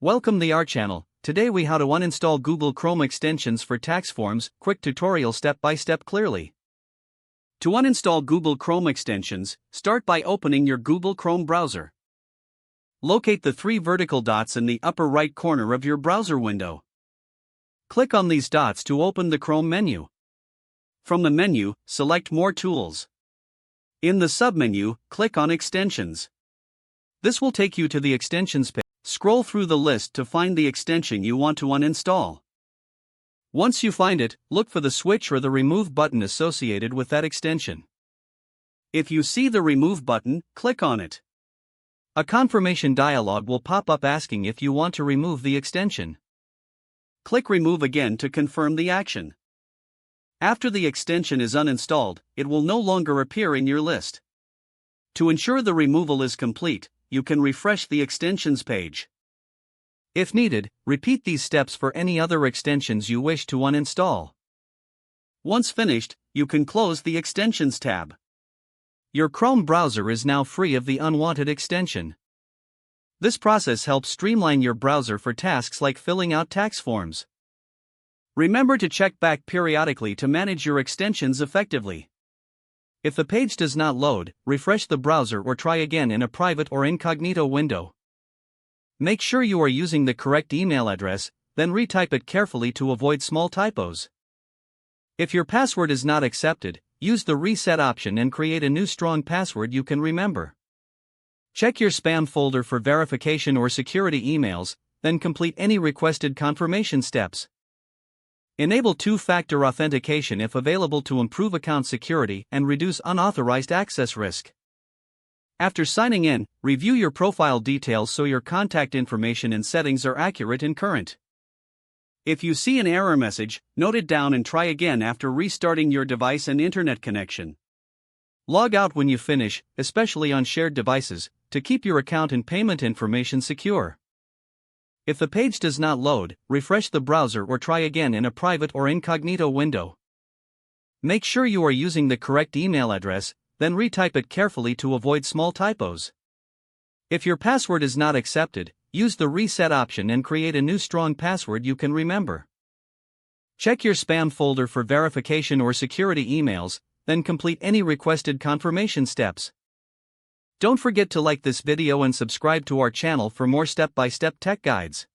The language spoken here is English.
Welcome to our channel. Today we how to uninstall Google Chrome extensions for tax forms, quick tutorial step by step clearly. To uninstall Google Chrome extensions, start by opening your Google Chrome browser. Locate the three vertical dots in the upper right corner of your browser window. Click on these dots to open the Chrome menu. From the menu, select More Tools. In the submenu, click on Extensions. This will take you to the Extensions page. Scroll through the list to find the extension you want to uninstall. Once you find it, look for the switch or the remove button associated with that extension. If you see the remove button, click on it. A confirmation dialog will pop up asking if you want to remove the extension. Click Remove again to confirm the action. After the extension is uninstalled, it will no longer appear in your list. To ensure the removal is complete, you can refresh the extensions page. If needed, repeat these steps for any other extensions you wish to uninstall. Once finished, you can close the Extensions tab. Your Chrome browser is now free of the unwanted extension. This process helps streamline your browser for tasks like filling out tax forms. Remember to check back periodically to manage your extensions effectively. If the page does not load, refresh the browser or try again in a private or incognito window. Make sure you are using the correct email address, then retype it carefully to avoid small typos. If your password is not accepted, use the reset option and create a new strong password you can remember. Check your spam folder for verification or security emails, then complete any requested confirmation steps. Enable two-factor authentication if available to improve account security and reduce unauthorized access risk. After signing in, review your profile details so your contact information and settings are accurate and current. If you see an error message, note it down and try again after restarting your device and internet connection. Log out when you finish, especially on shared devices, to keep your account and payment information secure. If the page does not load, refresh the browser or try again in a private or incognito window. Make sure you are using the correct email address, then retype it carefully to avoid small typos. If your password is not accepted, use the reset option and create a new strong password you can remember. Check your spam folder for verification or security emails, then complete any requested confirmation steps. Don't forget to like this video and subscribe to our channel for more step-by-step tech guides.